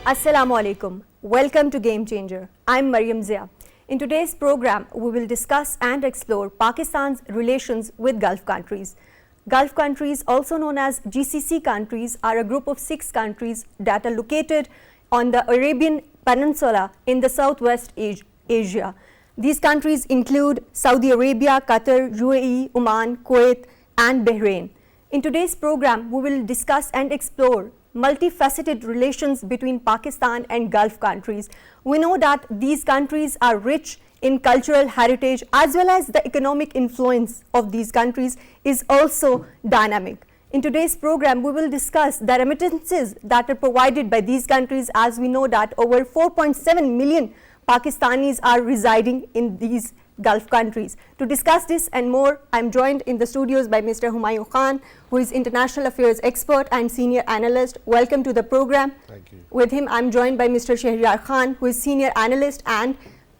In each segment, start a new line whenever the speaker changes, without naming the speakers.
Assalamu alaikum. Welcome to Game Changer. I'm Maryam Zia. In today's program, we will discuss and explore Pakistan's relations with Gulf countries. Gulf countries, also known as GCC countries, are a group of 6 countries that are located on the Arabian Peninsula in the southwest Asia. These countries include Saudi Arabia, Qatar, UAE, Oman, Kuwait, and Bahrain. In today's program, we will discuss and explore multifaceted relations between Pakistan and Gulf countries. We know that these countries are rich in cultural heritage, as well as the economic influence of these countries is also dynamic. In today's program, we will discuss the remittances that are provided by these countries, as we know that over 4.7 million Pakistanis are residing in these Gulf countries. To discuss this and more, I'm joined in the studios by Mr. Hamayoun Khan, who is international affairs expert and senior analyst. Welcome to the program.
Thank you.
With him, I'm joined by Mr. Shehryar Khan, who is senior analyst and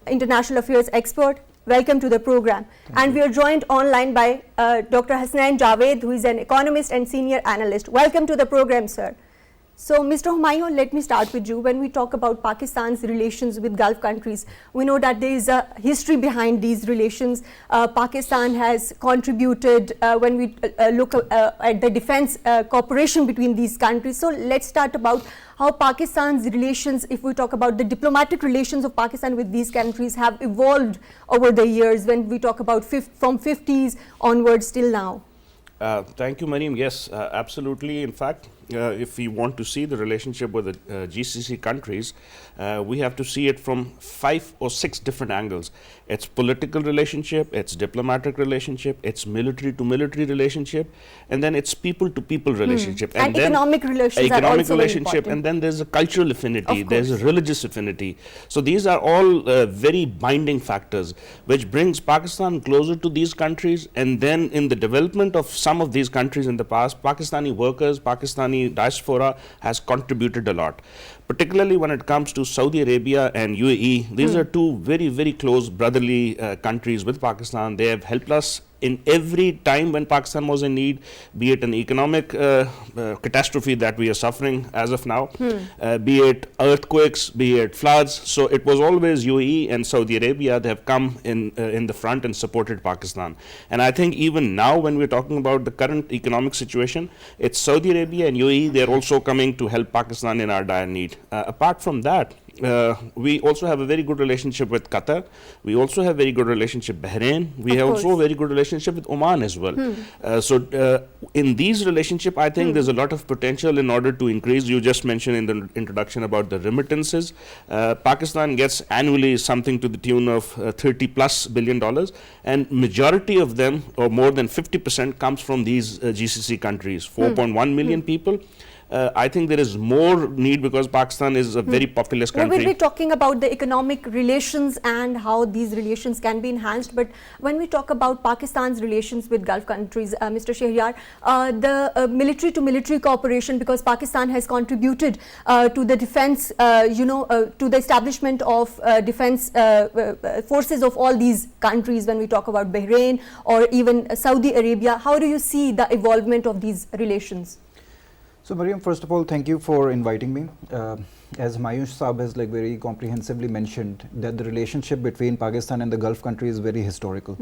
international affairs expert. Welcome to the program. And we are joined online by Dr. Hasnain Javed, who is an economist and senior analyst. Welcome to the program, sir. So, Mr. Hamayoun, let me start with you. When we talk about Pakistan's relations with Gulf countries, we know that there is a history behind these relations. Pakistan has contributed when we look at the defense cooperation between these countries. So, let's start about how Pakistan's relations, if we talk about the diplomatic relations of Pakistan with these countries, have evolved over the years when we talk about from 50s onwards till now.
Thank you, Maryam. Yes, absolutely. In fact, if we want to see the relationship with the GCC countries, we have to see it from 5 or 6 different angles. It's political relationship, it's diplomatic relationship, it's military to military relationship, and then it's people to people relationship.
And then economic relations are also
relationship, and then there's a cultural affinity, there's a religious affinity. So these are all very binding factors which brings Pakistan closer to these countries. And then in the development of some of these countries in the past, Pakistani workers, Pakistani diaspora has contributed a lot, particularly when it comes to Saudi Arabia and UAE. These are two very, very close brotherly countries with Pakistan. They have helped us in every time when Pakistan was in need, be it an economic catastrophe that we are suffering as of now, be it earthquakes, be it floods. So it was always UAE and Saudi Arabia that have come in the front and supported Pakistan. And I think even now when we're talking about the current economic situation, it's Saudi Arabia and UAE, they're also coming to help Pakistan in our dire need. Apart from that, we also have a very good relationship with Qatar. We also have very good relationship with Bahrain. We have also a very good relationship with Oman as well. So in these relationship, I think there's a lot of potential in order to increase. You just mentioned in the introduction about the remittances. Pakistan gets annually something to the tune of $30+ billion, and majority of them, or more than 50%, comes from these GCC countries, 4.1 million people. I think there is more need because Pakistan is a very populous country.
We will be talking about the economic relations and how these relations can be enhanced. But when we talk about Pakistan's relations with Gulf countries, Mr. Shehryar, the military to military cooperation, because Pakistan has contributed to the defense, to the establishment of defense forces of all these countries. When we talk about Bahrain or even Saudi Arabia, how do you see the evolvement of these relations?
So Maryam, first of all, thank you for inviting me. As Hamayoun Saab has very comprehensively mentioned, that the relationship between Pakistan and the Gulf countries is very historical.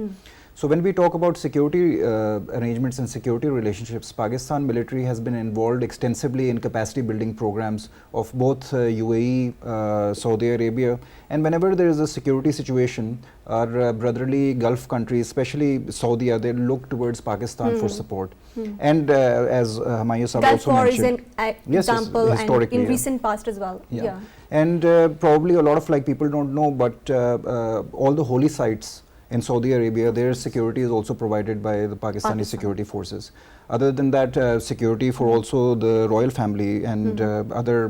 So when we talk about security arrangements and security relationships, Pakistan military has been involved extensively in capacity building programs of both UAE, Saudi Arabia, and whenever there is a security situation, our brotherly Gulf countries, especially Saudi, they look towards Pakistan for support. And as Hamayoun Saab also mentioned,
Gulf War is an example, and in recent past as well.
And probably a lot of people don't know, but all the holy sites in Saudi Arabia, their security is also provided by the Pakistani security forces. Other than that, security for also the royal family and other,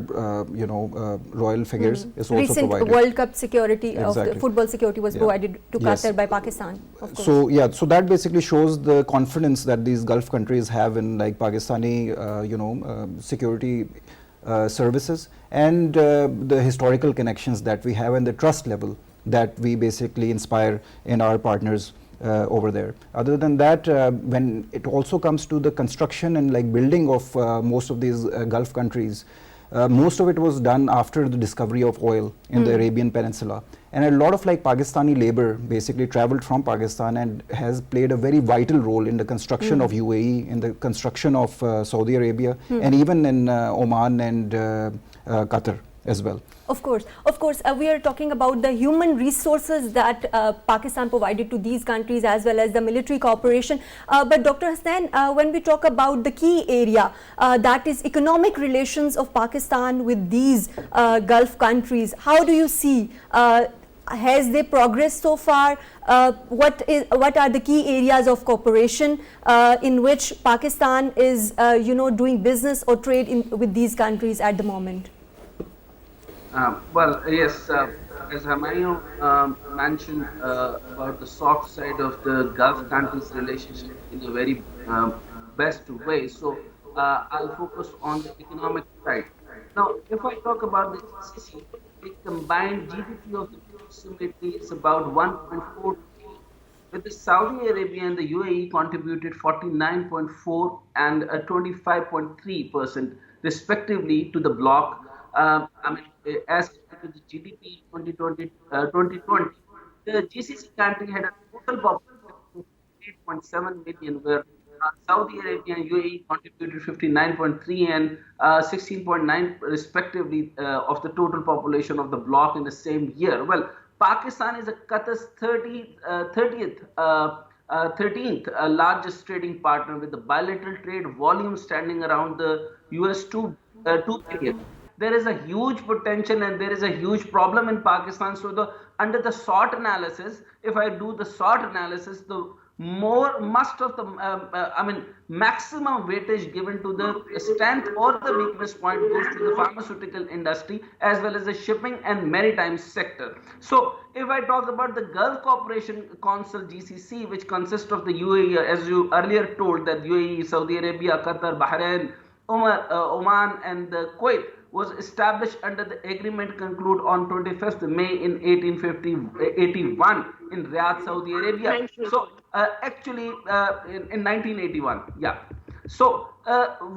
royal figures is also provided.
Recent World Cup security of the football security was provided to Qatar by Pakistan, of course.
So so that basically shows the confidence that these Gulf countries have in Pakistani, security services, and the historical connections that we have and the trust level that we basically inspire in our partners over there. Other than that, when it also comes to the construction and building of most of these Gulf countries, Most of it was done after the discovery of oil in the Arabian Peninsula. And a lot of like Pakistani labor basically traveled from Pakistan and has played a very vital role in the construction of UAE, in the construction of Saudi Arabia, and even in Oman and Qatar as well.
Of course, we are talking about the human resources that Pakistan provided to these countries as well as the military cooperation. But Dr. Hasnain, when we talk about the key area, that is economic relations of Pakistan with these Gulf countries, how do you see? Has they progressed so far? What are the key areas of cooperation in which Pakistan is, doing business or trade with these countries at the moment?
Well, yes, as Hamayoun mentioned about the soft side of the Gulf countries' relationship in a very best way. So I'll focus on the economic side. Now, if I talk about the GCC, the combined GDP of the proximity is about 1.4, with the Saudi Arabia and the UAE contributed 49.4 and 25.3% respectively to the bloc. As compared to the GDP 2020, the GCC country had a total population of 8.7 million, where Saudi Arabia and UAE contributed 59.3 and 16.9 respectively of the total population of the bloc in the same year. Well, Pakistan is Qatar's 13th largest trading partner, with the bilateral trade volume standing around the US $2 billion. There is a huge potential and there is a huge problem in Pakistan. So under the SWOT analysis, if I do the SWOT analysis, the maximum weightage given to the strength or the weakness point goes to the pharmaceutical industry as well as the shipping and maritime sector. So if I talk about the Gulf Cooperation Council GCC, which consists of the UAE, as you earlier told, that UAE, Saudi Arabia, Qatar, Bahrain, Oman and Kuwait, was established under the agreement concluded on 25th May in 1881 in Riyadh, Saudi Arabia. So actually in 1981, yeah. So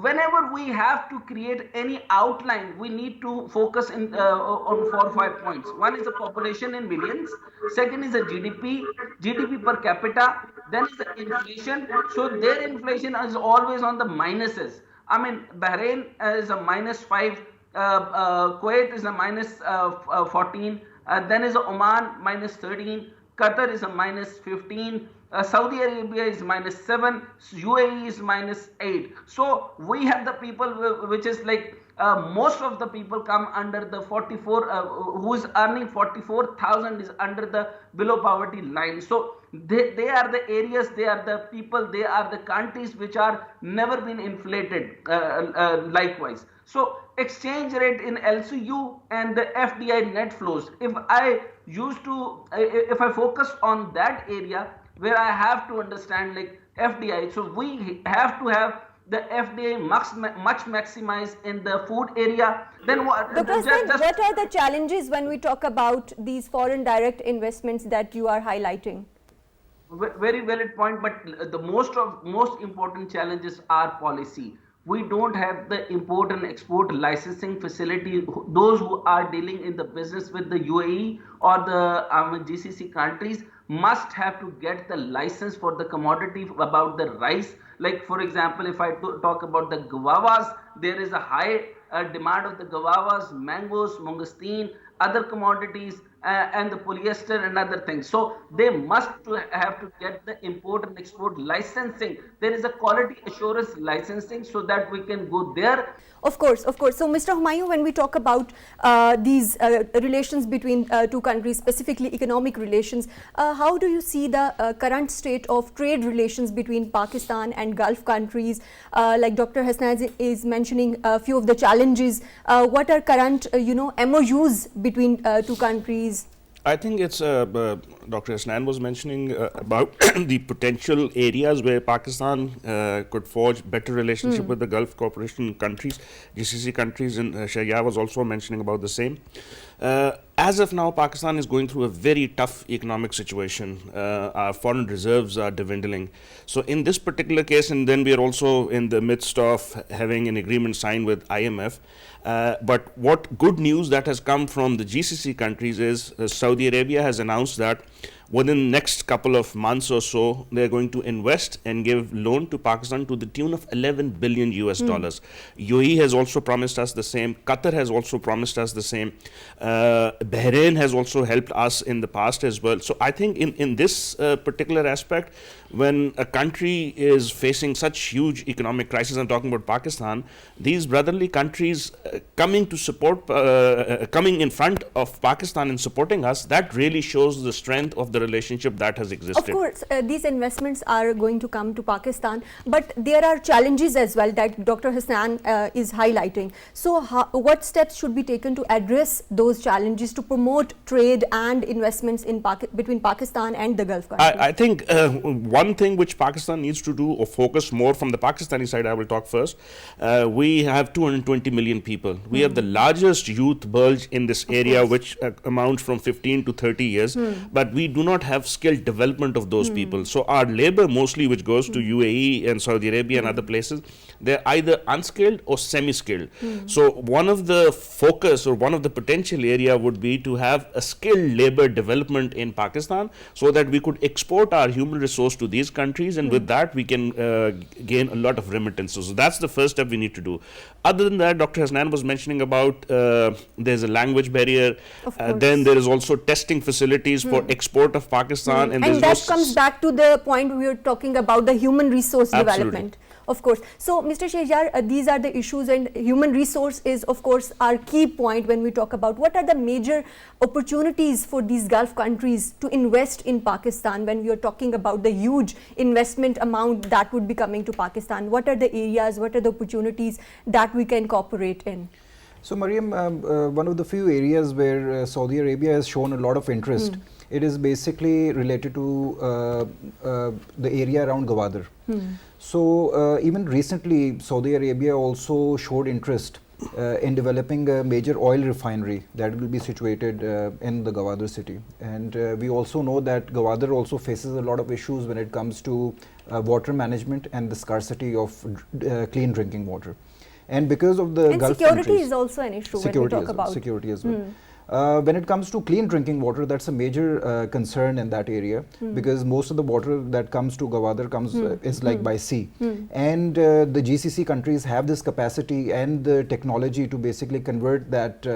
whenever we have to create any outline, we need to focus on 4 or 5 points. One is the population in millions. Second is the GDP per capita. Then is the inflation. So their inflation is always on the minuses. Bahrain is a -5. Kuwait is a -14, then is Oman -13, Qatar is a -15, Saudi Arabia is -7, UAE is -8. So we have the people which is like most of the people come under the 44, who is earning 44,000 is under the below poverty line. So they are the areas, they are the people, they are the countries which are never been inflated likewise. So exchange rate in LCU and the FDI net flows, if I focus on that area where I have to understand like FDI, so we have to have the FDI much maximized in the food area. Then what?
Dr. Hasnain, what are the challenges when we talk about these foreign direct investments that you are highlighting?
Very valid point, but the most important challenges are policy. We don't have the import and export licensing facility. Those who are dealing in the business with the UAE or the GCC countries must have to get the license for the commodity about the rice. Like for example, if I talk about the guavas, there is a high demand of the guavas, mangoes, mangosteen, other commodities, and the polyester and other things. So they must have to get the import and export licensing. There is a quality assurance licensing so that we can go there.
Of course. So Mr. Hamayoun, when we talk about these relations between two countries, specifically economic relations, how do you see the current state of trade relations between Pakistan and Gulf countries? Like Dr. Hasnain is mentioning a few of the challenges. What are current MOUs between two countries?
I think it's Dr. Hasnain was mentioning about the potential areas where Pakistan could forge better relationship with the Gulf Cooperation countries, GCC countries, and Shehryar was also mentioning about the same. as of now, Pakistan is going through a very tough economic situation. Our foreign reserves are dwindling. So in this particular case, and then we are also in the midst of having an agreement signed with IMF. But what good news that has come from the GCC countries is Saudi Arabia has announced that within the next couple of months or so, they're going to invest and give loan to Pakistan to the tune of 11 billion US dollars. UAE has also promised us the same. Qatar has also promised us the same. Bahrain has also helped us in the past as well. So I think in this particular aspect, when a country is facing such huge economic crisis, I'm talking about Pakistan, these brotherly countries coming to support, coming in front of Pakistan and supporting us, that really shows the strength of the relationship that has existed.
Of course, these investments are going to come to Pakistan, but there are challenges as well that Dr. Hasnain is highlighting. So what steps should be taken to address those challenges to promote trade and investments in between Pakistan and the Gulf countries?
I think one thing which Pakistan needs to do or focus more from the Pakistani side, I will talk first. We have 220 million people. We have the largest youth bulge in this area, which amounts from 15 to 30 years, but we do not have skilled development of those people. So our labor mostly, which goes to UAE and Saudi Arabia and other places, they're either unskilled or semi-skilled. So one of the focus or one of the potential area would be to have a skilled labor development in Pakistan so that we could export our human resource to these countries, and with that we can gain a lot of remittances. So that's the first step we need to do. Other than that, Dr. Hasnain was mentioning about there's a language barrier, then there is also testing facilities for export of Pakistan.
And that comes back to the point we were talking about, the human resource development. Of course. So, Mr. Shehryar, these are the issues, and human resource is, of course, our key point when we talk about what are the major opportunities for these Gulf countries to invest in Pakistan when we are talking about the huge investment amount that would be coming to Pakistan. What are the areas, what are the opportunities that we can cooperate in?
So, Maryam, one of the few areas where Saudi Arabia has shown a lot of interest, it is basically related to the area around Gwadar. So, even recently, Saudi Arabia also showed interest in developing a major oil refinery that will be situated in the Gwadar city. And we also know that Gwadar also faces a lot of issues when it comes to water management and the scarcity of clean drinking water. And because of the Gulf
security
countries,
is also an issue when we talk about
security as well. When it comes to clean drinking water, that's a major concern in that area, because most of the water that comes to Gwadar comes is like by sea, and the GCC countries have this capacity and the technology to basically convert that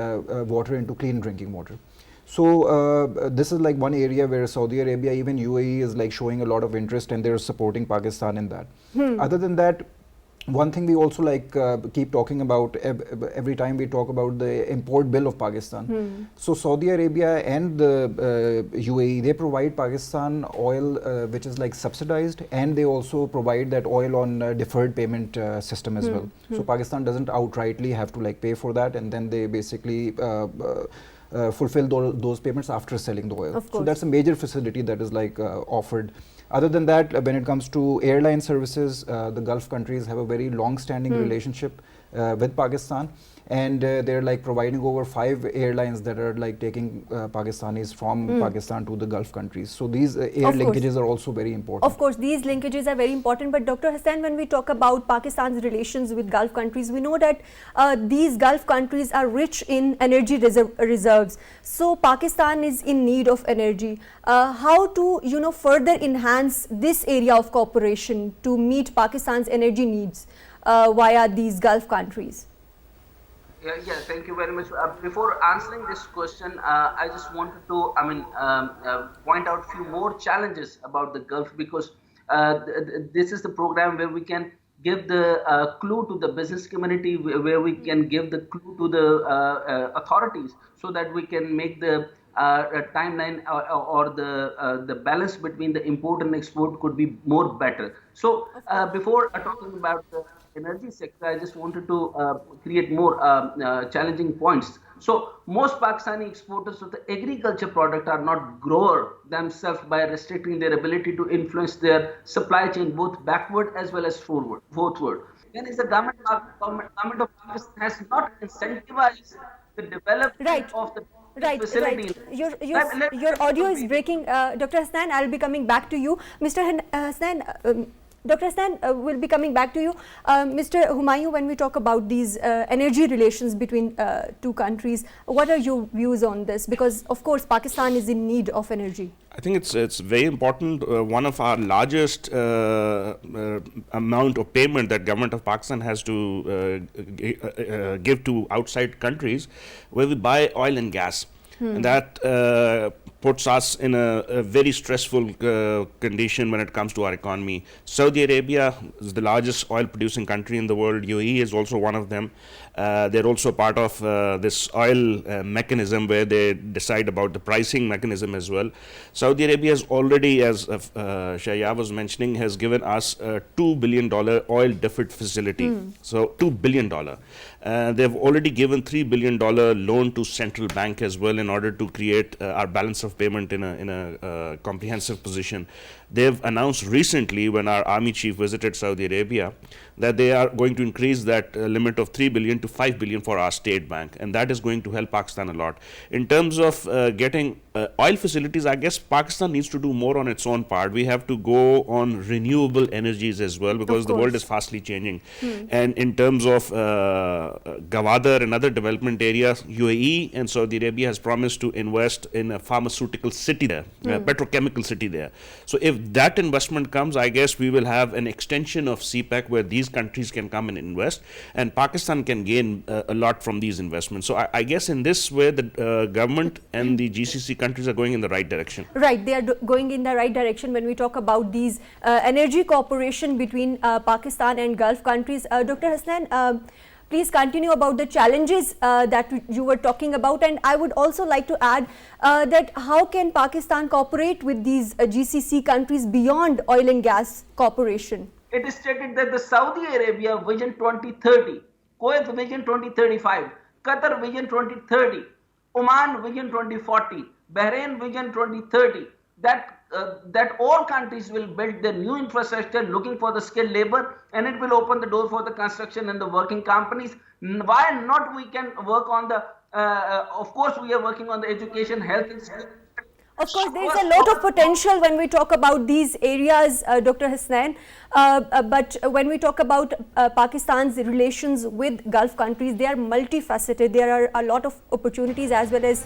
water into clean drinking water. So this is like one area where Saudi Arabia, even UAE, is like showing a lot of interest, and they're supporting Pakistan in that. Other than that, one thing we also like keep talking about every time we talk about the import bill of Pakistan. So Saudi Arabia and the UAE, they provide Pakistan oil which is like subsidized, and they also provide that oil on deferred payment system as well. So Pakistan doesn't outrightly have to like pay for that, and then they basically fulfill those payments after selling the oil. So that's a major facility that is like offered. Other than that, when it comes to airline services, the Gulf countries have a very long-standing relationship with Pakistan, and they're like providing over 5 airlines that are like taking Pakistanis from Pakistan to the Gulf countries. So these air linkages are also very important.
Of course, these linkages are very important, but Dr. Hasnain, when we talk about Pakistan's relations with Gulf countries, we know that these Gulf countries are rich in energy reserves. So Pakistan is in need of energy. How to further enhance this area of cooperation to meet Pakistan's energy needs via these Gulf countries?
Yeah, thank you very much. Before answering this question, I just wanted to, point out a few more challenges about the Gulf, because this is the program where we can give the clue to the business community, where we can give the clue to the authorities, so that we can make the timeline or the balance between the import and export could be more better. So before talking about the energy sector, I just wanted to create more challenging points. So most Pakistani exporters of the agriculture product are not grower themselves by restricting their ability to influence their supply chain both backward as well as forward. Then is the government of Pakistan has not incentivized the development of the
Right,
facility.
Your audio is breaking. Dr. Hasnain, I'll be coming back to you. Mr. Hasnain, Dr. Hasnain will be coming back to you. Mr. Hamayoun, when we talk about these energy relations between two countries, what are your views on this? Because of course Pakistan is in need of energy.
I think it's very important. One of our largest amount of payment that government of Pakistan has to give to outside countries, where we buy oil and gas, and that puts us in a very stressful condition when it comes to our economy. Saudi Arabia is the largest oil producing country in the world. UAE is also one of them. They're also part of this oil mechanism where they decide about the pricing mechanism as well. Saudi Arabia has already, as Shehryar was mentioning, has given us a $2 billion oil deficit facility. So $2 billion. They've already given $3 billion loan to central bank as well in order to create our balance of payment in a comprehensive position. They've announced recently, when our army chief visited Saudi Arabia, that they are going to increase that limit of 3 billion to 5 billion for our state bank, and that is going to help Pakistan a lot. In terms of getting oil facilities, I guess Pakistan needs to do more on its own part. We have to go on renewable energies as well, because the world is fastly changing. And in terms of Gwadar and other development areas, UAE and Saudi Arabia has promised to invest in a pharmaceutical city there, a petrochemical city there. So if that investment comes, I guess we will have an extension of CPEC where these countries can come and invest, and Pakistan can gain a lot from these investments. So I guess in this way, the government and the GCC countries are going in the right direction.
Right, they are going in the right direction when we talk about these energy cooperation between Pakistan and Gulf countries. Dr. Hasnain, please continue about the challenges that you were talking about, and I would also like to add that how can Pakistan cooperate with these GCC countries beyond oil and gas cooperation?
It is stated that the Saudi Arabia Vision 2030, Kuwait Vision 2035, Qatar Vision 2030, Oman Vision 2040, Bahrain Vision 2030, that all countries will build their new infrastructure looking for the skilled labor, and it will open the door for the construction and the working companies. Why not we can work on the, of course we are working on the education, health and
of course, there is a lot of potential when we talk about these areas, Dr. Hasnain. But when we talk about Pakistan's relations with Gulf countries, they are multifaceted. There are a lot of opportunities as well as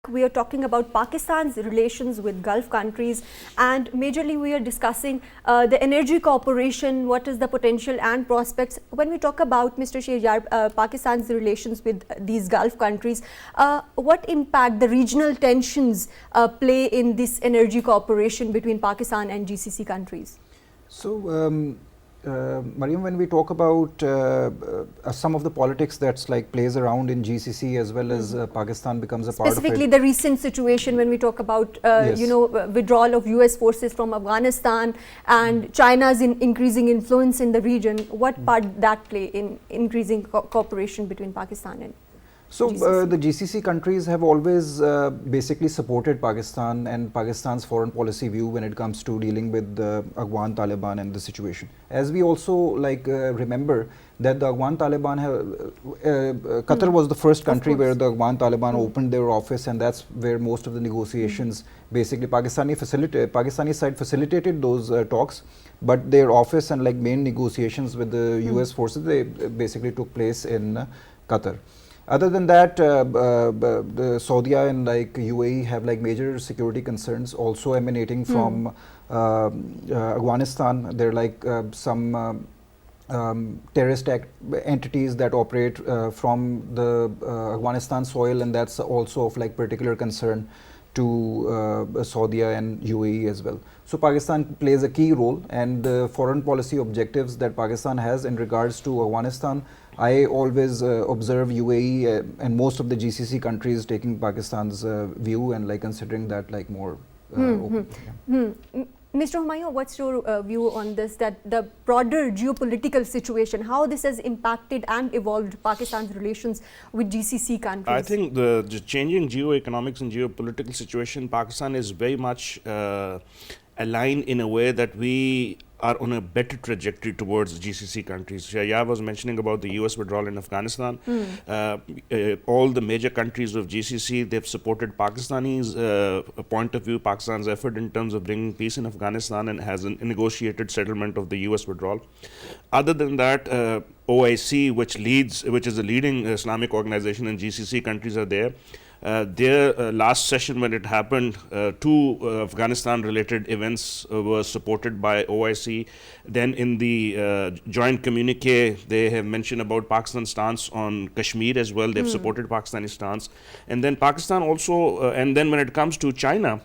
we are talking about Pakistan's relations with Gulf countries, and majorly we are discussing the energy cooperation, what is the potential and prospects. When we talk about, Mr. Shehryar, Pakistan's relations with these Gulf countries, what impact the regional tensions play in this energy cooperation between Pakistan and GCC countries?
So, Maryam, when we talk about some of the politics that's like plays around in GCC as well as Pakistan becomes a part of it.
Specifically the recent situation when we talk about you know, withdrawal of US forces from Afghanistan and China's increasing influence in the region, what part that play in increasing cooperation between Pakistan and
So
GCC?
the GCC countries have always basically supported Pakistan and Pakistan's foreign policy view when it comes to dealing with the Afghan Taliban and the situation. As we also like remember that the Afghan Taliban Qatar was the first country where the Afghan Taliban opened their office, and that's where most of the negotiations basically Pakistani side facilitated those talks, but their office and like main negotiations with the US forces, they basically took place in Qatar. Other than that, the Saudi and like UAE have like major security concerns also emanating from Afghanistan. They're like some terrorist entities that operate from the Afghanistan soil, and that's also of like particular concern to Saudi and UAE as well. So Pakistan plays a key role, and the foreign policy objectives that Pakistan has in regards to Afghanistan, I always observe UAE and most of the GCC countries taking Pakistan's view and like considering that like more open.
Mr. Hamayoun, what's your view on this, that the broader geopolitical situation, how this has impacted and evolved Pakistan's relations with GCC countries?
I think the changing geoeconomics and geopolitical situation, Pakistan is very much aligned in a way that we are on a better trajectory towards GCC countries. Shehryar was mentioning about the US withdrawal in Afghanistan. All the major countries of GCC, they've supported Pakistani's point of view, Pakistan's effort in terms of bringing peace in Afghanistan, and has a negotiated settlement of the US withdrawal. Other than that, OIC, which is the leading Islamic organization in GCC countries, are there. Their last session, when it happened, two Afghanistan-related events were supported by OIC. Then in the joint communique, they have mentioned about Pakistan's stance on Kashmir as well. They've supported Pakistani stance. And then Pakistan also, and then when it comes to China,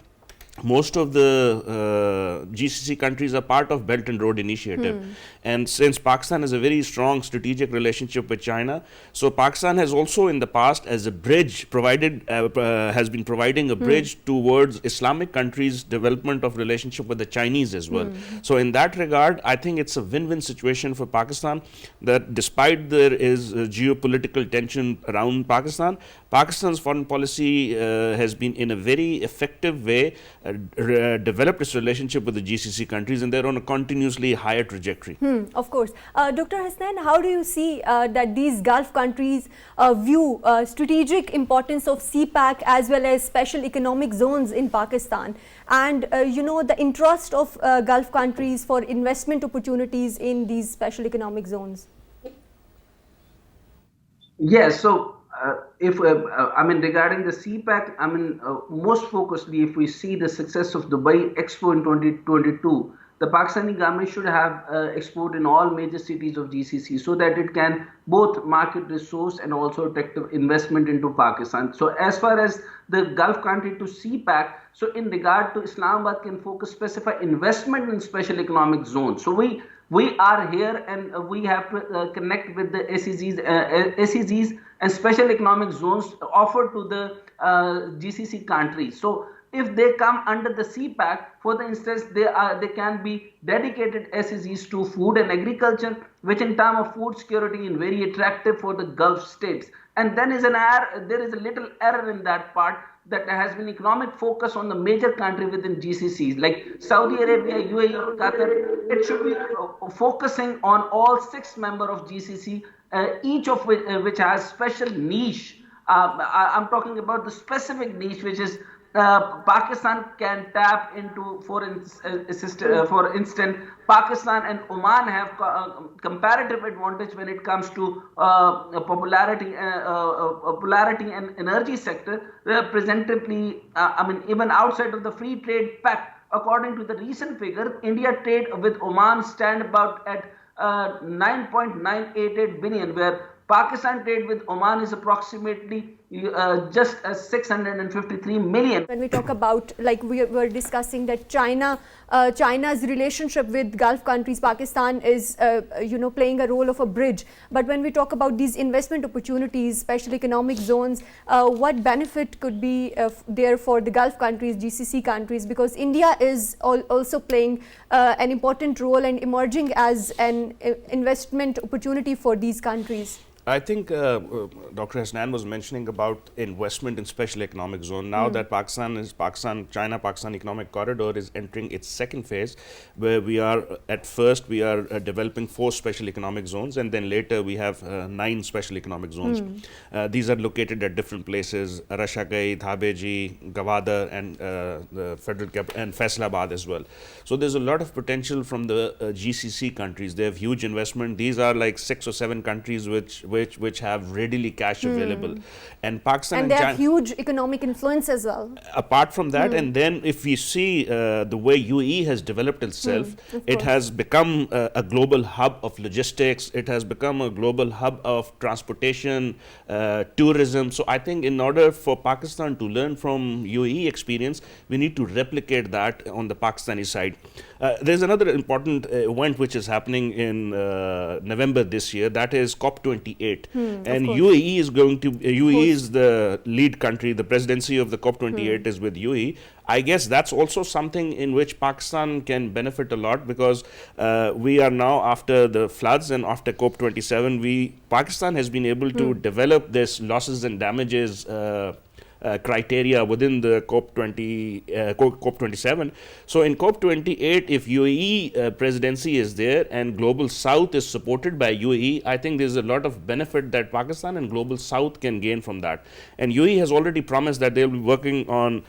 most of the GCC countries are part of Belt and Road Initiative. And since Pakistan has a very strong strategic relationship with China, so Pakistan has also in the past, as a bridge, has been providing a bridge towards Islamic countries' development of relationship with the Chinese as well. So in that regard, I think it's a win-win situation for Pakistan, that despite there is geopolitical tension around Pakistan, Pakistan's foreign policy has been in a very effective way developed its relationship with the GCC countries, and they're on a continuously higher trajectory.
Of course. Dr. Hasnain, how do you see that these Gulf countries view strategic importance of CPAC as well as special economic zones in Pakistan, and the interest of Gulf countries for investment opportunities in these special economic zones?
Yes, so regarding the CPAC, most focusedly, if we see the success of Dubai Expo in 2022, the Pakistani government should have export in all major cities of GCC, so that it can both market resource and also attract investment into Pakistan. So as far as the Gulf country to CPAC, so in regard to Islamabad can focus specify investment in special economic zones. So we are here and we have to connect with the SEZs and special economic zones offered to the GCC countries. So if they come under the CPAC, for the instance, they can be dedicated SEZs to food and agriculture, which in terms of food security is very attractive for the Gulf states. And then there is a little error in that part, that there has been economic focus on the major country within GCCs like Saudi Arabia, UAE, Qatar. It should be focusing on all 6 members of GCC, each of which has special niche. I'm talking about the specific niche, which is Pakistan can tap into. For instance, Pakistan and Oman have comparative advantage when it comes to popularity and energy sector. Representatively, even outside of the free trade pact, according to the recent figure, India trade with Oman stand about at 9.988 billion, where Pakistan trade with Oman is approximately just 653 million.
When we talk about, like we were discussing, that China's relationship with Gulf countries, Pakistan is playing a role of a bridge. But when we talk about these investment opportunities, special economic zones, what benefit could be there for the Gulf countries, GCC countries? Because India is also playing an important role and emerging as an investment opportunity for these countries.
I think Dr. Hasnain was mentioning about investment in special economic zone. Now that China-Pakistan economic corridor is entering its second phase, where we are developing 4 special economic zones, and then later we have 9 special economic zones. These are located at different places: Rashagai, Dhabeji, Gwadar, and the federal capital, and Faisalabad as well. So there's a lot of potential from the GCC countries. They have huge investment. These are like 6 or 7 countries which have readily cash available, and Pakistan
and they have huge economic influence as well.
Apart from that, and then if we see the way UAE has developed itself, it has become a global hub of logistics. It has become a global hub of transportation, tourism. So I think in order for Pakistan to learn from UAE experience, we need to replicate that on the Pakistani side. There's another important event which is happening in November this year. That is COP28, and UAE is going to. UAE is the lead country. The presidency of the COP28 is with UAE. I guess that's also something in which Pakistan can benefit a lot, because we are now, after the floods and after COP27, Pakistan has been able to develop this losses and damages criteria within the COP27. So in COP28, if UAE presidency is there and Global South is supported by UAE, I think there's a lot of benefit that Pakistan and Global South can gain from that. And UAE has already promised that they'll be working on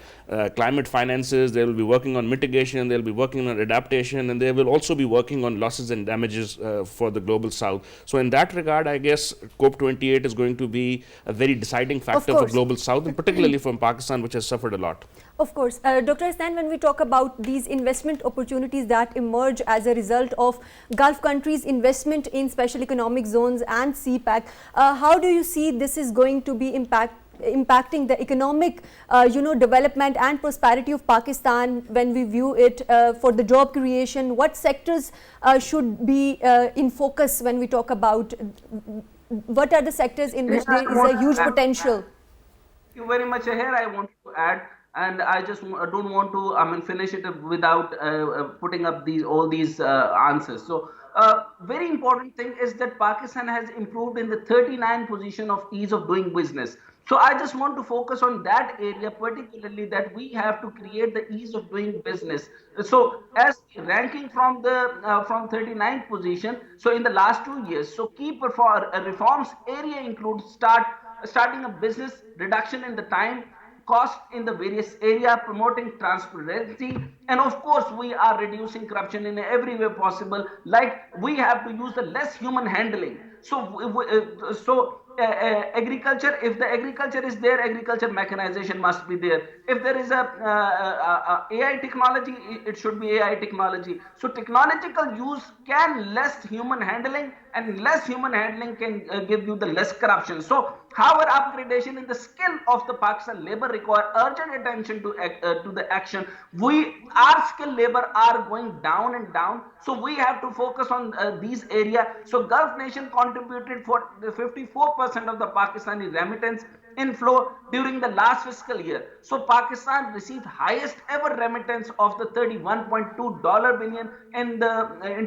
climate finances, they will be working on mitigation, they'll be working on adaptation, and they will also be working on losses and damages for the Global South. So in that regard, I guess COP28 is going to be a very deciding factor for Global South, and particularly from Pakistan, which has suffered a lot.
Of course. Dr. Hasnain, when we talk about these investment opportunities that emerge as a result of Gulf countries' investment in special economic zones and CPAC, how do you see this is going to be impacting the economic development and prosperity of Pakistan when we view it for the job creation? What sectors should be in focus when we talk about what are the sectors in which there is a huge potential?
Thank you very much. Here I want to add, and I just don't want to finish it without putting up all these answers. So very important thing is that Pakistan has improved in the 39th position of ease of doing business. So I just want to focus on that area particularly, that we have to create the ease of doing business. So as ranking from 39th position, so in the last 2 years, so key reforms area include starting a business, reduction in the time cost in the various area, promoting transparency, and of course we are reducing corruption in every way possible. Like we have to use the less human handling. So agriculture, if the agriculture is there, agriculture mechanization must be there. If there is a AI technology, it should be AI technology. So technological use can less human handling, and less human handling can give you the less corruption. So however, upgradation in the skill of the Pakistan labor require urgent attention to the action. Our skilled labor are going down and down, so we have to focus on these areas. So Gulf nation contributed for 54% of the Pakistani remittance inflow during the last fiscal year. So Pakistan received highest ever remittance of the $31.2 billion in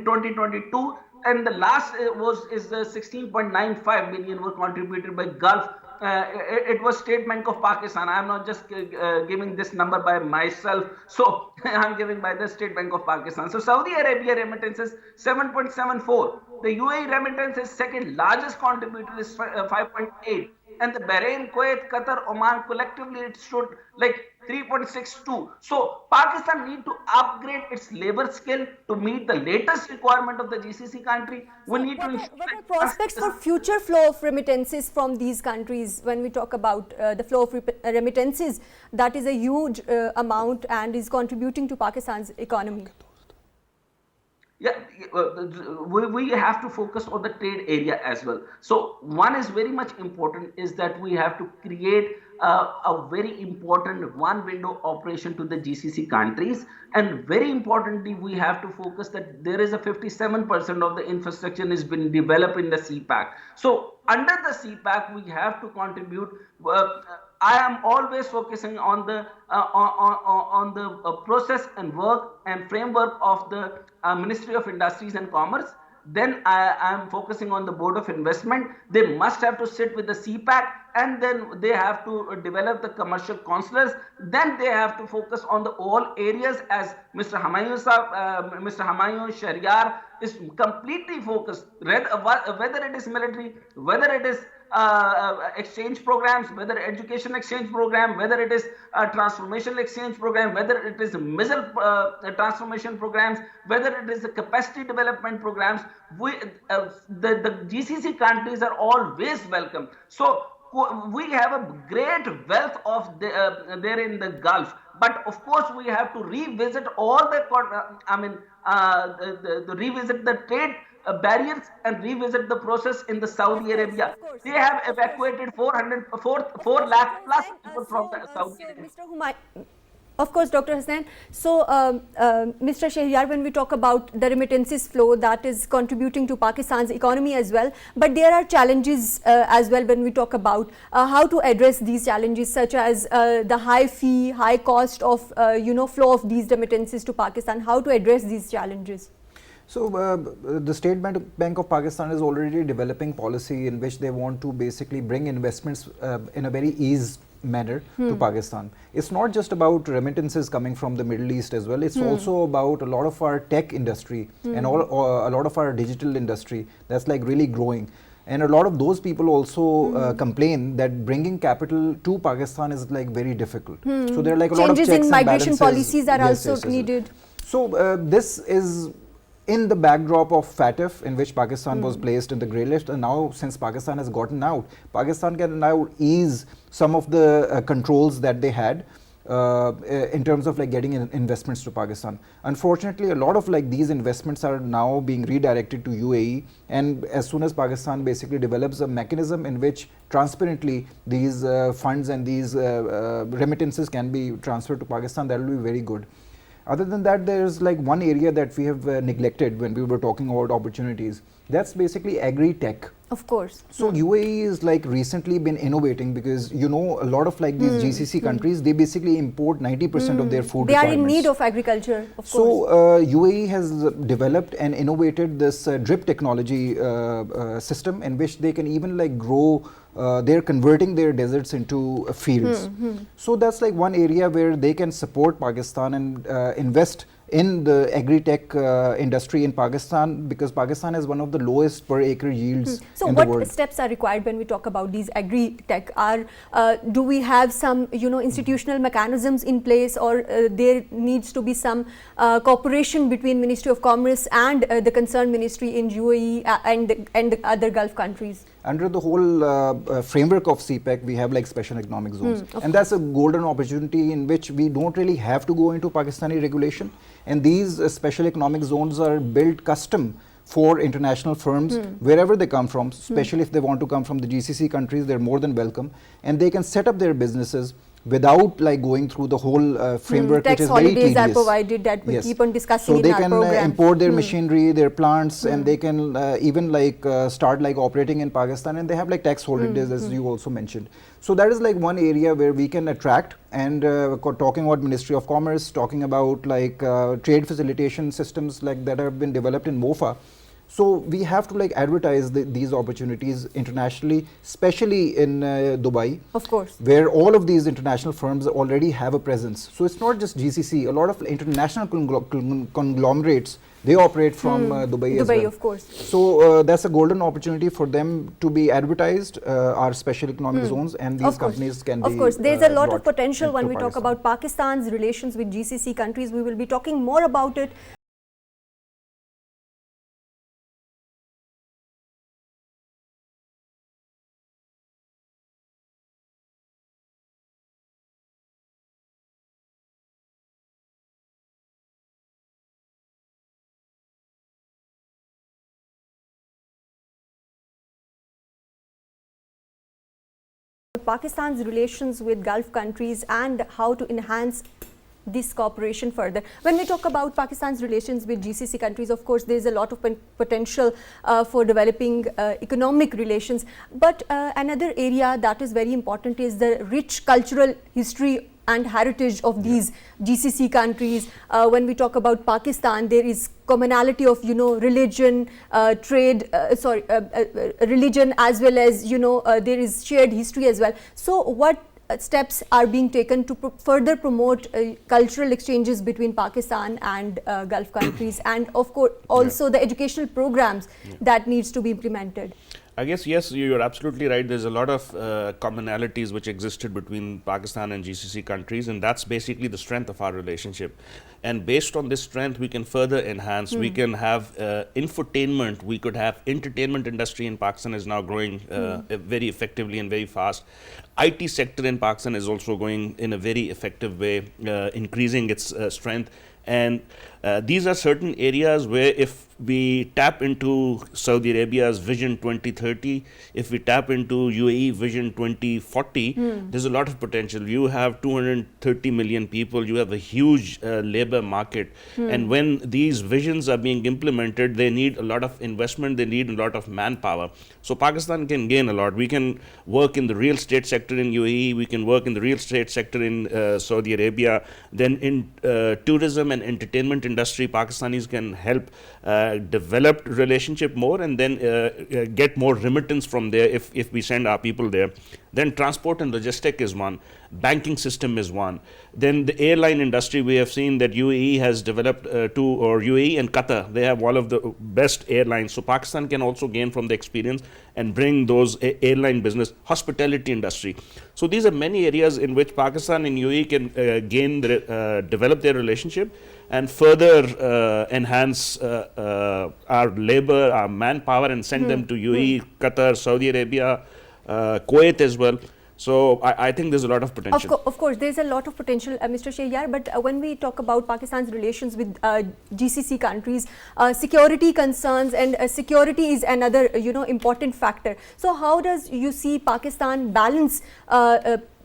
2022. And the last is the 16.95 billion were contributed by Gulf. It was State Bank of Pakistan. I am not just giving this number by myself. So I am giving by the State Bank of Pakistan. So Saudi Arabia remittance is 7.74. The UAE remittance is second largest contributor, is 5.8. And the Bahrain, Kuwait, Qatar, Oman collectively it stood like 3.62. So Pakistan need to upgrade its labor skill to meet the latest requirement of the GCC country. We need to ensure
what are prospects for future flow of remittances from these countries? When we talk about the flow of remittances, that is a huge amount and is contributing to Pakistan's economy.
Yeah, we have to focus on the trade area as well. So one is very much important is that we have to create a very important one window operation to the GCC countries, and very importantly we have to focus that there is a 57% of the infrastructure is been developed in the CPAC. So under the CPAC we have to contribute. I am always focusing on the process and work and framework of the Ministry of Industries and Commerce. Then I am focusing on the Board of Investment. They must have to sit with the CPAC, and then they have to develop the commercial consulars. Then they have to focus on the all areas, as Mr. Hamayoun Shehryar is completely focused, whether it is military, whether it is exchange programs, whether education exchange program, whether it is transformational exchange program, whether it is missile transformation programs, whether it is the capacity development programs. The GCC countries are always welcome. So we have a great wealth of there in the Gulf, but of course we have to revisit all the revisit the trade barriers and revisit the process in the Saudi Arabia. They have evacuated 4 lakh plus people from Saudi Arabia.
Of course, Dr. Hasnain. So, Mr. Shehryar, when we talk about the remittances flow, that is contributing to Pakistan's economy as well. But there are challenges as well when we talk about how to address these challenges, such as the high fee, high cost of flow of these remittances to Pakistan. How to address these challenges?
So, the State Bank of Pakistan is already developing policy in which they want to basically bring investments in a very ease manner to Pakistan. It's not just about remittances coming from the Middle East as well, it's also about a lot of our tech industry and a lot of our digital industry that's like really growing. And a lot of those people also complain that bringing capital to Pakistan is like very difficult. So there are like a lot of checks
Changes in
and
migration
balances.
policies are
Yes,
also needed.
So this is in the backdrop of FATF, in which Pakistan was placed in the grey list, and now since Pakistan has gotten out, Pakistan can now ease some of the controls that they had in terms of like getting investments to Pakistan. Unfortunately, a lot of like these investments are now being redirected to UAE, and as soon as Pakistan basically develops a mechanism in which transparently these funds and these remittances can be transferred to Pakistan, that will be very good. Other than that, there's like one area that we have neglected when we were talking about opportunities. That's basically agri-tech.
Of course.
So UAE is like recently been innovating, because a lot of like these GCC countries, they basically import 90% of their food
They are
requirements.
in need of agriculture, of
So
course.
UAE has developed and innovated this drip technology system in which they can even like grow, they're converting their deserts into fields. So that's like one area where they can support Pakistan and invest in the agri-tech industry in Pakistan, because Pakistan has one of the lowest per acre yields
So
in the world.
what steps are required when we talk about these agri-tech? Do we have some institutional mechanisms in place, or there needs to be some cooperation between Ministry of Commerce and the concerned ministry in UAE and the other Gulf countries?
Under the whole framework of CPEC, we have like special economic zones, and that's a golden opportunity in which we don't really have to go into Pakistani regulation, and these special economic zones are built custom for international firms wherever they come from, especially if they want to come from the GCC countries, they're more than welcome, and they can set up their businesses without like going through the whole framework, which
Tax
is very tedious.
holidays are provided that we keep on discussing
So
in
they
our
can
program.
import their machinery, their plants, and they can even like start like operating in Pakistan, and they have like tax holidays, as you also mentioned. So that is like one area where we can attract, and talking about Ministry of Commerce, talking about like trade facilitation systems like that have been developed in MOFA. So we have to like advertise these opportunities internationally, especially in Dubai,
Of course.
where all of these international firms already have a presence. So it's not just GCC, a lot of international conglomerates, they operate from Dubai as well.
Dubai, of course.
So that's a golden opportunity for them to be advertised, our special economic zones, and these companies can be
Of course, there's a lot of
brought
potential when
into
we talk
Pakistan.
about Pakistan's relations with GCC countries. We will be talking more about it. Pakistan's relations with Gulf countries and how to enhance this cooperation further. When we talk about Pakistan's relations with GCC countries, of course, there is a lot of potential for developing economic relations. But another area that is very important is the rich cultural history and heritage of these GCC countries. When we talk about Pakistan, there is commonality of religion, religion, as well as there is shared history as well. So what steps are being taken to further promote cultural exchanges between Pakistan and Gulf countries, and of course also the educational programs that needs to be implemented?
I guess, yes, you're absolutely right. There's a lot of commonalities which existed between Pakistan and GCC countries, and that's basically the strength of our relationship. And based on this strength, we can further enhance. We can have infotainment. We could have entertainment industry in Pakistan is now growing very effectively and very fast. IT sector in Pakistan is also going in a very effective way, increasing its strength. And these are certain areas where if we tap into Saudi Arabia's Vision 2030, if we tap into UAE Vision 2040, there's a lot of potential. You have 230 million people, you have a huge labor market. And when these visions are being implemented, they need a lot of investment, they need a lot of manpower. So Pakistan can gain a lot. We can work in the real estate sector in UAE, we can work in the real estate sector in Saudi Arabia. Then in tourism and entertainment industry, Pakistanis can help develop relationship more, and then get more remittance from there if we send our people there. Then transport and logistic is one, banking system is one. Then the airline industry, we have seen that UAE has developed UAE and Qatar, they have one of the best airlines. So Pakistan can also gain from the experience and bring those airline business, hospitality industry. So these are many areas in which Pakistan and UAE can develop their relationship and further enhance our labor, our manpower, and send them to UAE, Qatar, Saudi Arabia, Kuwait as well. So I think there's a lot of potential.
Of course, there's a lot of potential, Mr. Shehryar, but when we talk about Pakistan's relations with GCC countries, security concerns and security is another, important factor. So how does you see Pakistan balance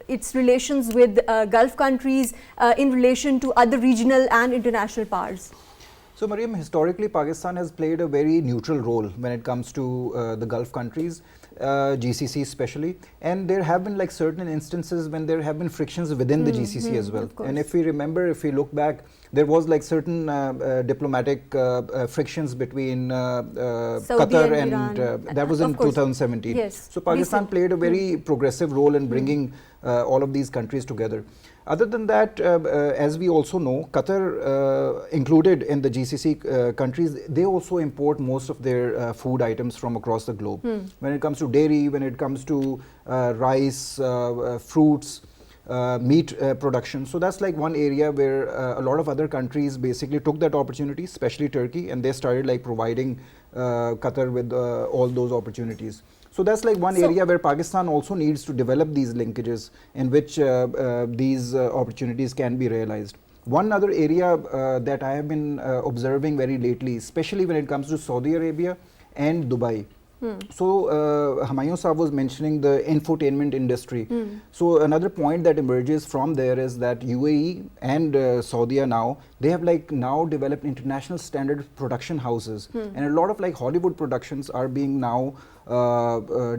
its relations with Gulf countries in relation to other regional and international powers?
So Maryam, historically Pakistan has played a very neutral role when it comes to the Gulf countries, GCC especially, and there have been like certain instances when there have been frictions within the GCC as well. And if we remember, if we look back, there was like certain diplomatic frictions between Qatar and that was in 2017.
Yes.
So Pakistan played a very progressive role in bringing all of these countries together. Other than that, as we also know, Qatar included in the GCC countries, they also import most of their food items from across the globe. When it comes to dairy, when it comes to rice, fruits, meat production. So that's like one area where a lot of other countries basically took that opportunity, especially Turkey, and they started like providing Qatar with all those opportunities. So that's like one area where Pakistan also needs to develop these linkages in which these opportunities can be realized. One other area that I have been observing very lately, especially when it comes to Saudi Arabia and Dubai. So Hamayoun Saab was mentioning the infotainment industry. So another point that emerges from there is that UAE and Saudi now, they have like now developed international standard production houses, and a lot of like Hollywood productions are being now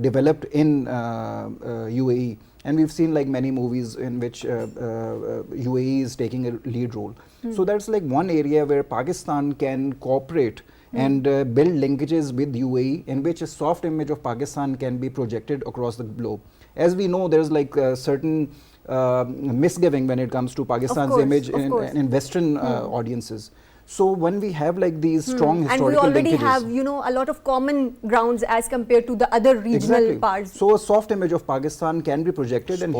developed in UAE, and we've seen like many movies in which UAE is taking a lead role. So that's like one area where Pakistan can cooperate and build linkages with UAE, in which a soft image of Pakistan can be projected across the globe. As we know, there's like certain misgiving when it comes to Pakistan's image in Western audiences. So when we have like these strong historical linkages,
and we already have a lot of common grounds as compared to the other regional parts.
So a soft image of Pakistan can be projected, and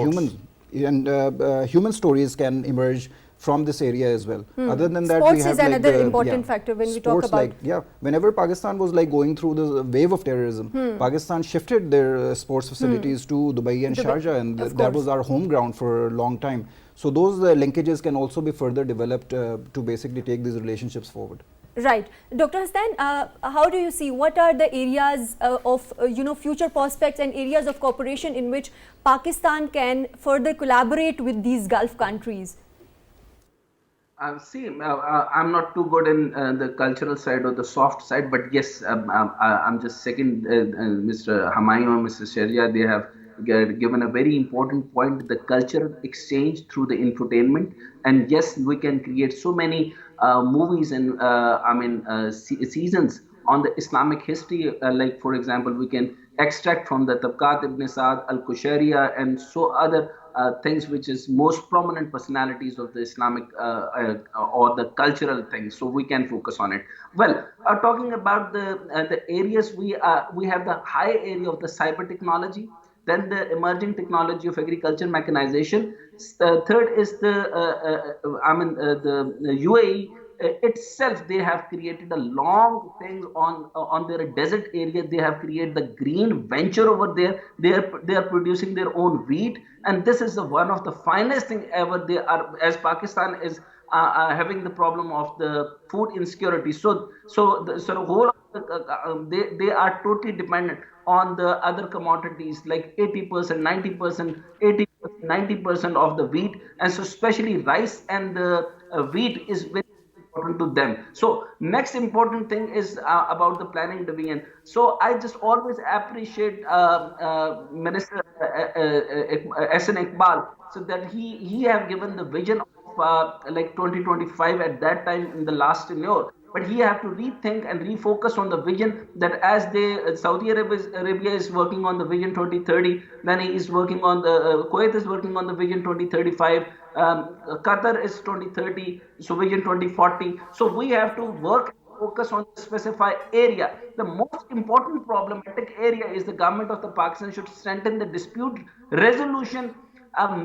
human stories can emerge from this area as well. Other than that,
sports
we have
is another important factor when we talk about.
Whenever Pakistan was like going through the wave of terrorism, Pakistan shifted their sports facilities to Dubai and Sharjah, and that was our home ground for a long time. So those linkages can also be further developed to basically take these relationships forward.
Right. Dr. Hasnain, how do you see, what are the areas of future prospects and areas of cooperation in which Pakistan can further collaborate with these Gulf countries?
I'm not too good in the cultural side or the soft side, but yes, I'm just second Mr. Hamayoun, Mr. Shehryar. They have given a very important point, the cultural exchange through the infotainment. And yes, we can create so many movies and seasons on the Islamic history. Like for example, we can extract from the Tabqat ibn Sa'd al-Qushayriya and so other things which is most prominent personalities of the Islamic or the cultural things, so we can focus on it. Well, talking about the areas, we have the high area of the cyber technology, then the emerging technology of agriculture mechanization. Third is the UAE itself, they have created a long things on their desert area. They have created the green venture over there. They are producing their own wheat, and this is one of the finest thing ever. They are, as Pakistan is having the problem of the food insecurity. So the whole they are totally dependent on the other commodities like 80%, 90%, 80%, 90% of the wheat, and so especially rice and the wheat is very important to them. So next important thing is about the planning division. So I just always appreciate Minister SN Iqbal, so that he have given the vision of like 2025 at that time in the last tenure. But he have to rethink and refocus on the vision that as Saudi Arabia is working on the vision 2030, then he is working on the Kuwait is working on the vision 2035. Qatar is 2030, so vision 2040. So we have to work, focus on the specified area. The most important problematic area is the government of the Pakistan should strengthen the dispute resolution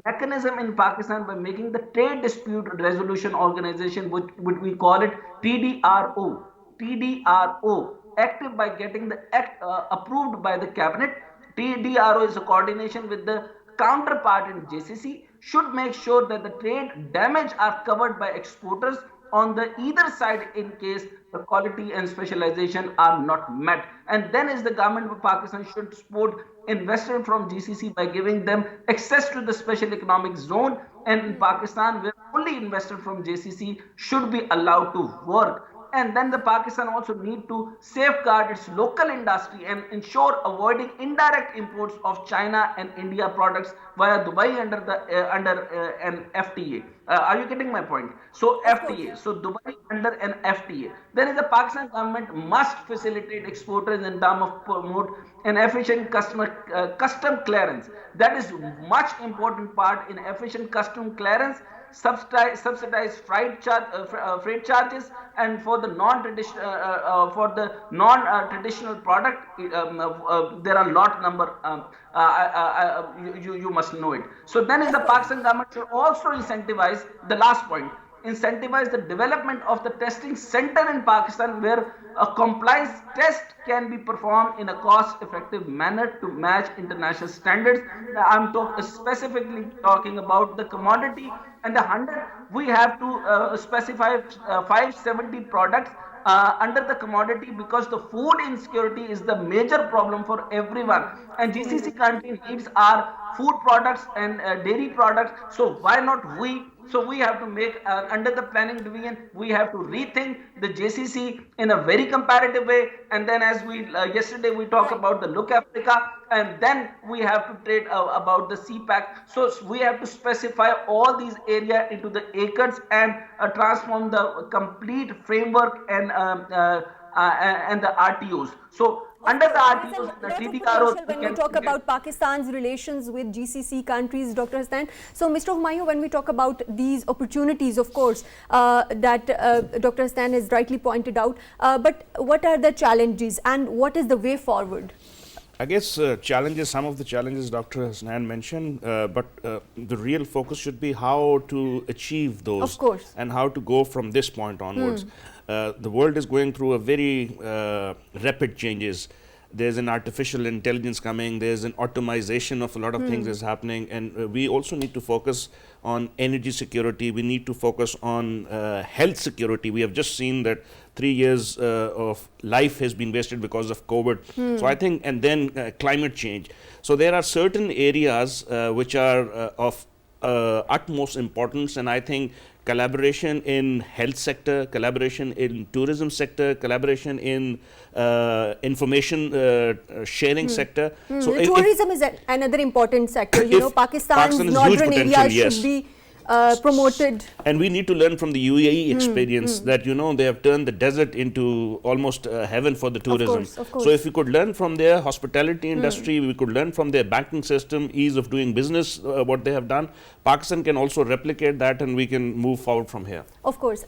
mechanism in Pakistan by making the Trade Dispute Resolution Organization, which we call it TDRO. TDRO, active by getting the act approved by the cabinet. TDRO is a coordination with the counterpart in JCC, should make sure that the trade damage are covered by exporters on the either side in case the quality and specialization are not met. And then is the government of Pakistan should support investors from GCC by giving them access to the special economic zone, and in Pakistan where only investors from JCC should be allowed to work. And then the Pakistan also need to safeguard its local industry and ensure avoiding indirect imports of China and India products via Dubai under an FTA. Are you getting my point? So FTA, so Dubai under an FTA. Then is the Pakistan government must facilitate exporters in terms of promote an efficient custom clearance. That is much important part in efficient custom clearance. Subsidized freight charges, and for the non-traditional product, there are lot number. You must know it. So then is the Pakistan government should also incentivize the last point. Incentivize the development of the testing center in Pakistan where a compliance test can be performed in a cost-effective manner to match international standards. I'm specifically talking about the commodity and the 100. We have to specify 570 products under the commodity because the food insecurity is the major problem for everyone. And GCC country needs our food products and dairy products. So why not we? So we have to make under the planning division, we have to rethink the JCC in a very comparative way. And then as we yesterday we talked about the Look Africa, and then we have to trade about the CPAC. So we have to specify all these areas into the acres and transform the complete framework and the RTOs. So under the RTOs, the TDRO,
when we talk about Pakistan's relations with GCC countries, Dr. Hasnain. So, Mr. Hamayoun, when we talk about these opportunities, of course, that Dr. Hasnain has rightly pointed out, but what are the challenges and what is the way forward?
I guess challenges, some of the challenges Dr. Hasnain mentioned, but the real focus should be how to achieve those.
Of course.
And how to go from this point onwards. The world is going through a very rapid changes. There's an artificial intelligence coming, there's an automation of a lot of things is happening, and we also need to focus on energy security. We need to focus on health security. We have just seen that 3 years of life has been wasted because of COVID. So I think, and then climate change. So there are certain areas which are of utmost importance, and I think collaboration in health sector, collaboration in tourism sector, collaboration in information sharing sector.
So tourism is another important sector. You know, Pakistan's northern areas should be promoted.
And we need to learn from the UAE experience that, you know, they have turned the desert into almost heaven for the tourism.
Of course.
So if we could learn from their hospitality industry, we could learn from their banking system, ease of doing business, what they have done. Pakistan can also replicate that, and we can move forward from here.
Of course.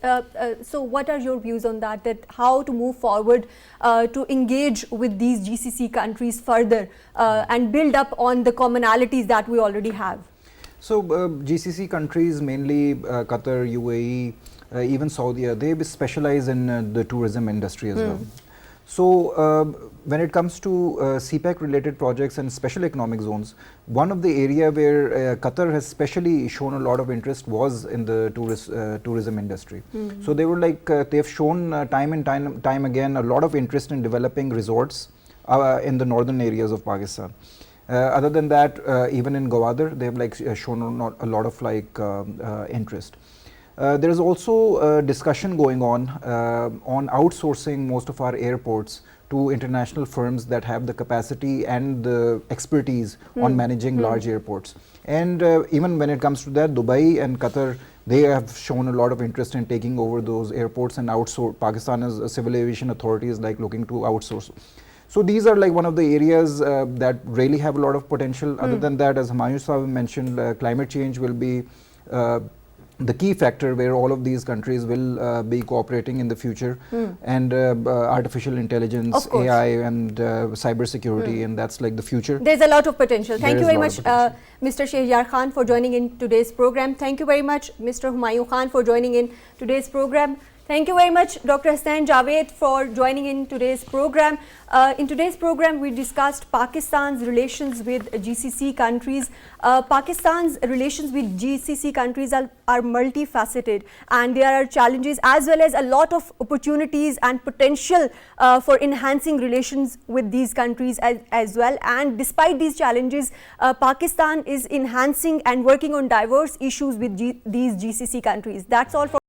So what are your views on that, how to move forward to engage with these GCC countries further and build up on the commonalities that we already have?
So GCC countries, mainly Qatar, UAE, even Saudi, they specialize in the tourism industry as well. So when it comes to CPEC related projects and special economic zones, one of the area where Qatar has specially shown a lot of interest was in the tourism industry. So they were like, they've shown time and time again a lot of interest in developing resorts in the northern areas of Pakistan. Other than that, even in Gwadar, they've like shown a lot of like interest. There is also a discussion going on outsourcing most of our airports to international firms that have the capacity and the expertise on managing large airports. And even when it comes to that, Dubai and Qatar, they have shown a lot of interest in taking over those airports and outsource. Pakistan as a civil aviation authority is like looking to outsource. So these are like one of the areas that really have a lot of potential. Other than that, as Hamayoun Sahib mentioned, climate change will be the key factor where all of these countries will be cooperating in the future, and artificial intelligence, AI, and cyber security, and that's like the future.
There's a lot of potential. Thank you very much, Mr. Shehryar Khan, for joining in today's program. Thank you very much, Mr. Hamayoun Khan, for joining in today's program. Thank you very much, Dr. Hasnain, Javed, for joining in today's program. In today's program, we discussed Pakistan's relations with GCC countries. Pakistan's relations with GCC countries are multifaceted, and there are challenges as well as a lot of opportunities and potential for enhancing relations with these countries as well. And despite these challenges, Pakistan is enhancing and working on diverse issues with these GCC countries. That's all for